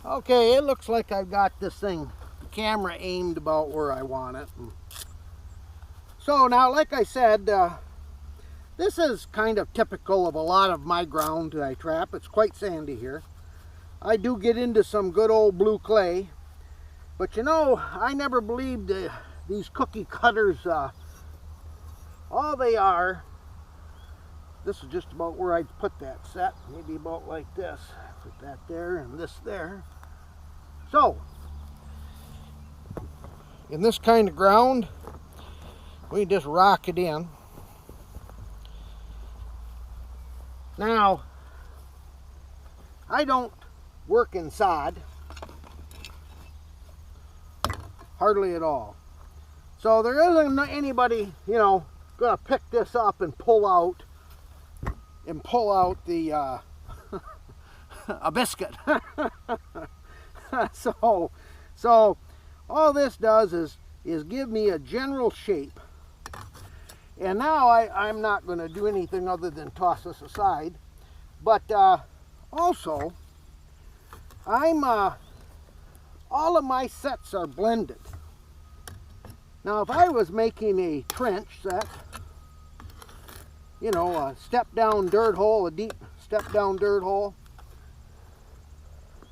Okay, it looks like I've got this thing, camera aimed about where I want it. So now, like I said, this is kind of typical of a lot of my ground that I trap. It's quite sandy here. I do get into some good old blue clay, but you know, I never believed these cookie cutters, all they are, this is just about where I'd put that set, maybe about like this. Put that there and this there. So, in this kind of ground, we just rock it in. Now, I don't work in sod, hardly at all. So there isn't anybody, you know, gonna pick this up and pull out the a biscuit. so all this does is give me a general shape. And now I'm not going to do anything other than toss this aside. But also, all of my sets are blended. Now, if I was making a trench set, you know, a step-down dirt hole, a deep step-down dirt hole,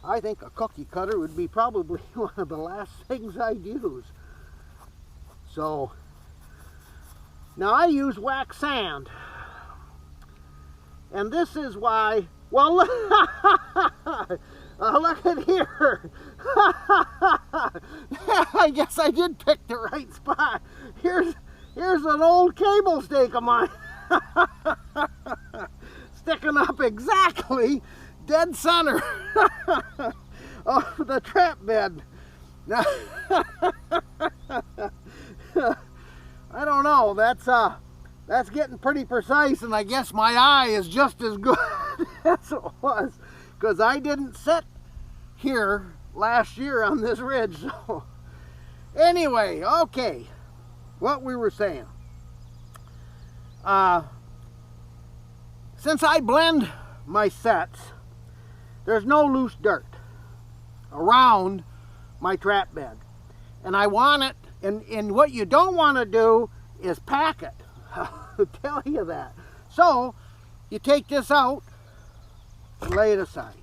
I think a cookie cutter would be probably one of the last things I'd use. So, now I use wax sand. And this is why, well, look at here. I guess I did pick the right spot. Here's an old cable stake of mine. Sticking up exactly dead center of the trap bed. Now, I don't know, that's getting pretty precise, and I guess my eye is just as good as it was, because I didn't sit here last year on this ridge. So anyway, okay, what we were saying. Since I blend my sets, there's no loose dirt around my trap bed. And I want it, and what you don't want to do is pack it. I'll tell you that. So, you take this out and lay it aside.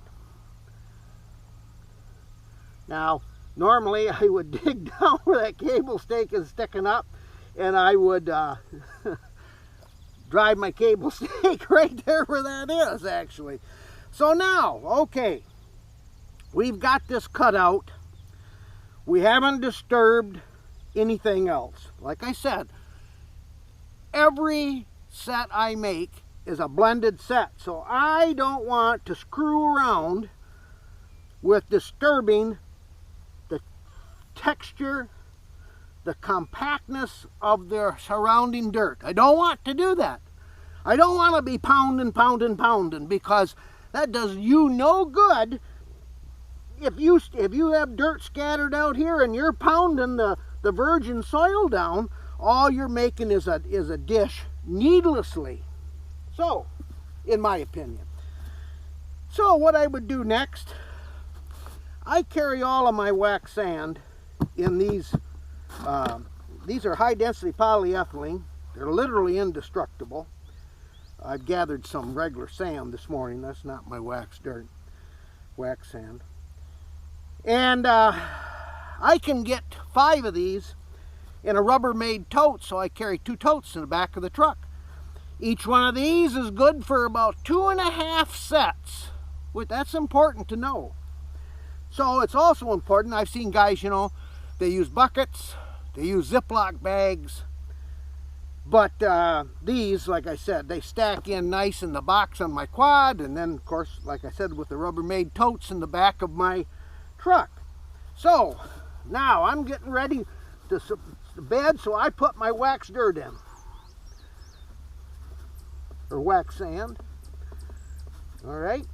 Now, normally I would dig down where that cable stake is sticking up, and I would drive my cable stake right there where that is, actually. So now, okay, we've got this cut out. We haven't disturbed anything else. Like I said, every set I make is a blended set, so I don't want to screw around with disturbing the texture, the compactness of the surrounding dirt. I don't want to do that. I don't want to be pounding, because that does you no good. If you have dirt scattered out here and you're pounding the virgin soil down, all you're making is a dish needlessly. So, in my opinion. So what I would do next, I carry all of my wax sand in these are high density polyethylene. They're literally indestructible. I've gathered some regular sand this morning. That's not my wax sand. And I can get 5 of these in a Rubbermaid tote, so I carry 2 totes in the back of the truck. Each one of these is good for about 2.5 sets. That's important to know. So it's also important, I've seen guys, you know, they use buckets, they use Ziploc bags, but these, like I said, they stack in nice in the box on my quad, and then, of course, like I said, with the Rubbermaid totes in the back of my truck. So now I'm getting ready to bed, so I put my wax dirt in, or wax sand. All right.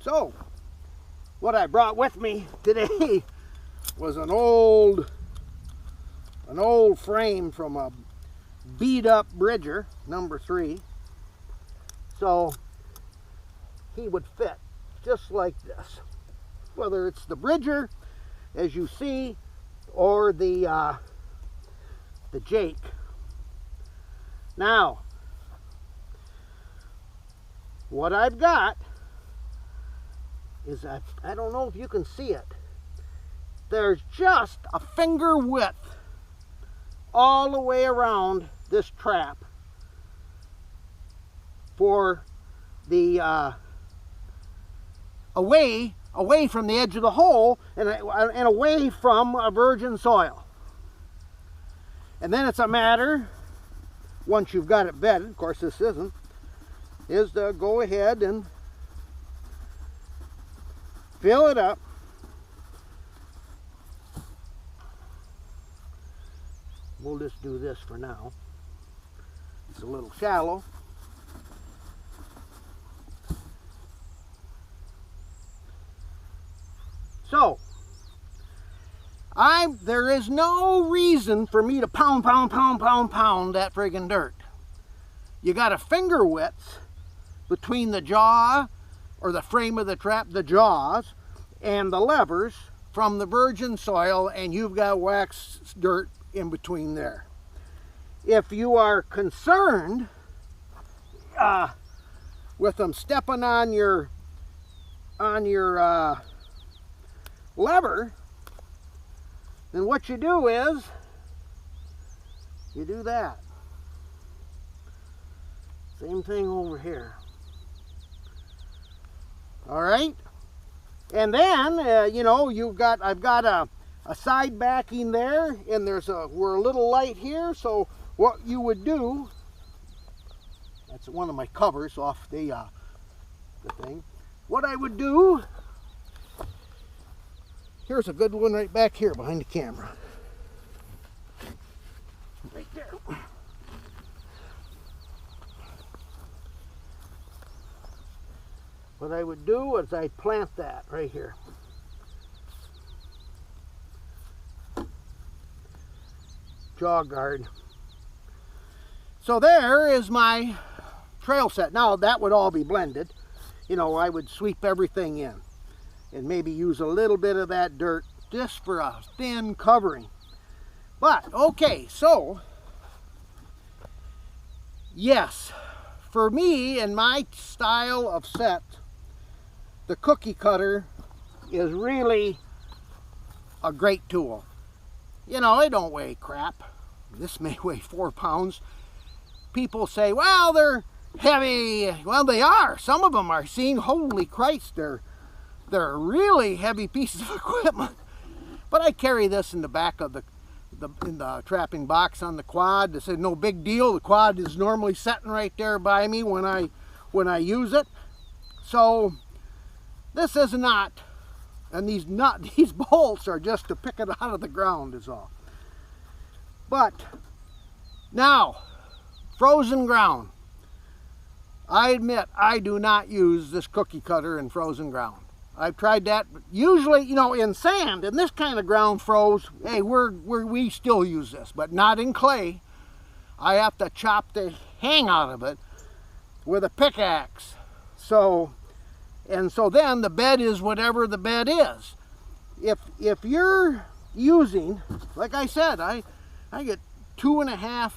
So what I brought with me today was an old frame from a beat up bridger, number 3. So he would fit just like this. Whether it's the bridger, as you see, or the Jake. Now, what I've got is, I don't know if you can see it, there's just a finger width all the way around this trap for the away from the edge of the hole and away from a virgin soil. And then it's a matter, once you've got it bedded, of course this isn't, is to go ahead and fill it up. We'll just do this for now. It's a little shallow. So, there is no reason for me to pound that friggin' dirt. You got a finger width between the jaw, or the frame of the trap, the jaws, and the levers from the virgin soil, and you've got wax dirt in between there. If you are concerned with them stepping on your lever, then what you do is you do that. Same thing over here. All right, and then you know, I've got a side backing there, and we're a little light here. So what you would do, that's one of my covers off the thing. What I would do, here's a good one right back here behind the camera. Right there. What I would do is I'd plant that right here. Jaw guard. So there is my trail set. Now that would all be blended. You know, I would sweep everything in and maybe use a little bit of that dirt just for a thin covering. But okay, so yes, for me and my style of set, the cookie cutter is really a great tool. You know, it don't weigh crap. This may weigh 4 pounds. People say, well, they're heavy. Well, they are. Some of them are seeing, holy Christ, they're really heavy pieces of equipment. But I carry this in the back of in the trapping box on the quad. This is no big deal. The quad is normally sitting right there by me when I use it. So this is not, and these bolts are just to pick it out of the ground is all. But now, frozen ground. I admit I do not use this cookie cutter in frozen ground. I've tried that, but usually, you know, in sand, in this kind of ground froze, hey, we still use this, but not in clay. I have to chop the hang out of it with a pickaxe. So then the bed is whatever the bed is. If you're using, like I said, I get 2.5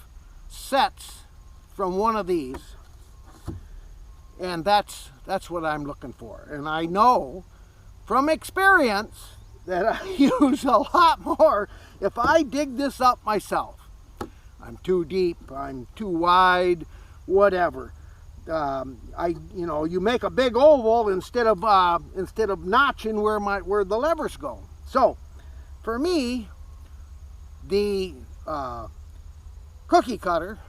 sets from one of these, and that's what I'm looking for. And I know from experience that I use a lot more if I dig this up myself. I'm too deep, I'm too wide, whatever. You make a big oval instead of notching where the levers go. So for me, the cookie cutter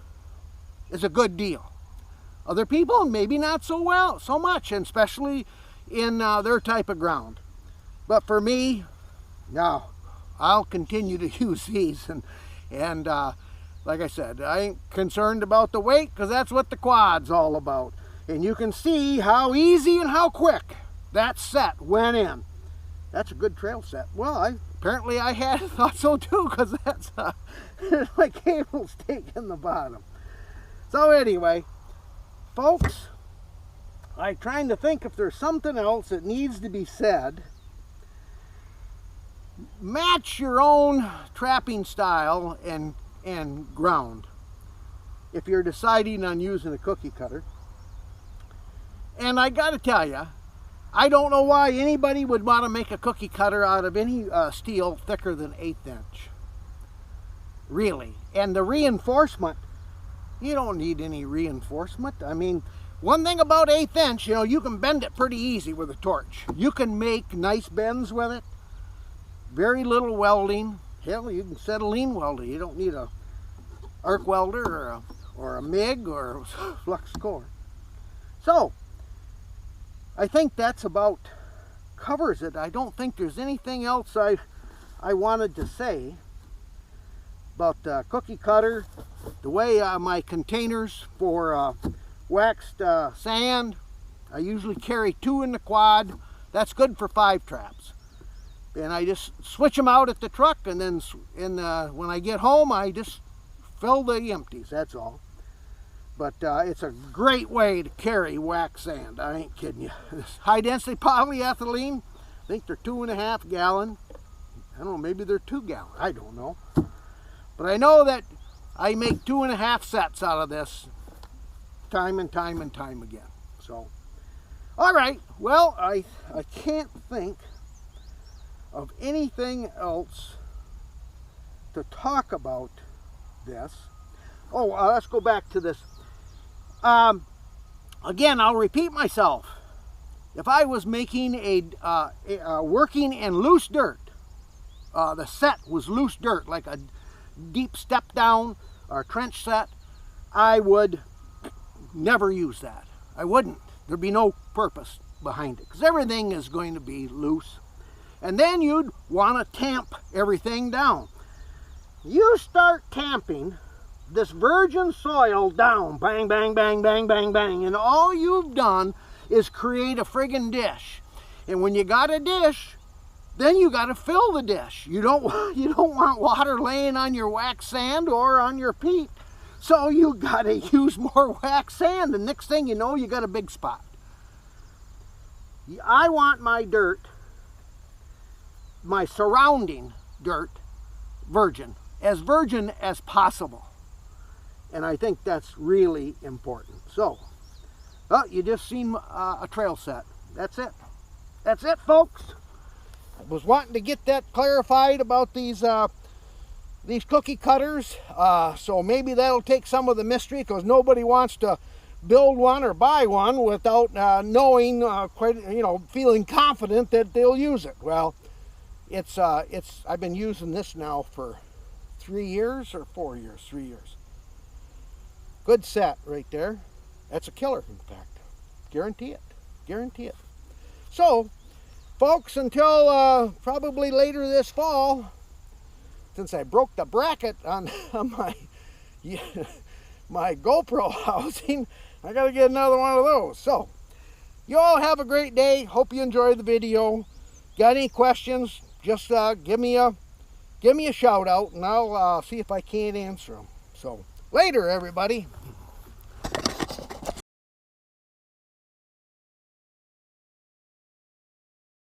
is a good deal. Other people maybe not so much, and especially in their type of ground. But for me, no, I'll continue to use these, and like I said, I ain't concerned about the weight, because that's what the quad's all about. And you can see how easy and how quick that set went in. That's a good trail set. Well, apparently I had thought so too, because that's my cable's taking the bottom. So anyway, folks, I'm trying to think if there's something else that needs to be said. Match your own trapping style and ground if you're deciding on using a cookie cutter. And I got to tell you, I don't know why anybody would want to make a cookie cutter out of any steel thicker than 1/8 inch. Really. And the reinforcement, you don't need any reinforcement. I mean, one thing about 1/8 inch, you know, you can bend it pretty easy with a torch. You can make nice bends with it. Very little welding. Hell, you can acetylene weld it. You don't need a arc welder or a MIG or a flux core. So, I think that's about covers it. I don't think there's anything else I wanted to say about the cookie cutter, the way my containers for waxed sand. I usually carry 2 in the quad. That's good for 5 traps. And I just switch them out at the truck, and then when I get home, I just fill the empties, that's all. But it's a great way to carry wax sand. I ain't kidding you. This high density polyethylene, I think they're 2.5 gallon. I don't know, maybe they're 2 gallon. I don't know. But I know that I make 2.5 sets out of this time and time and time again. So, all right. Well, I can't think of anything else to talk about this. Oh, let's go back to this. Again, I'll repeat myself. If I was making a working in loose dirt, the set was loose dirt, like a deep step down or trench set, I would never use that. I wouldn't. There'd be no purpose behind it, because everything is going to be loose. And then you'd want to tamp everything down. You start tamping this virgin soil down, bang, bang, bang, bang, bang, bang, and all you've done is create a friggin' dish. And when you got a dish, then you got to fill the dish. You don't want water laying on your wax sand or on your peat. So you got to use more wax sand, and next thing you know, you got a big spot. I want my dirt, my surrounding dirt, virgin as possible. And I think that's really important. So, you just seen a trail set. That's it. That's it, folks. I was wanting to get that clarified about these cookie cutters. So maybe that'll take some of the mystery, because nobody wants to build one or buy one without knowing, feeling confident that they'll use it. Well, I've been using this now for 3 years or 4 years, 3 years. Good set right there. That's a killer, in fact. Guarantee it. Guarantee it. So, folks, until probably later this fall, since I broke the bracket on my GoPro housing, I got to get another one of those. So, you all have a great day. Hope you enjoyed the video. Got any questions? Just give me a shout out, and I'll see if I can't answer them. So, later, everybody.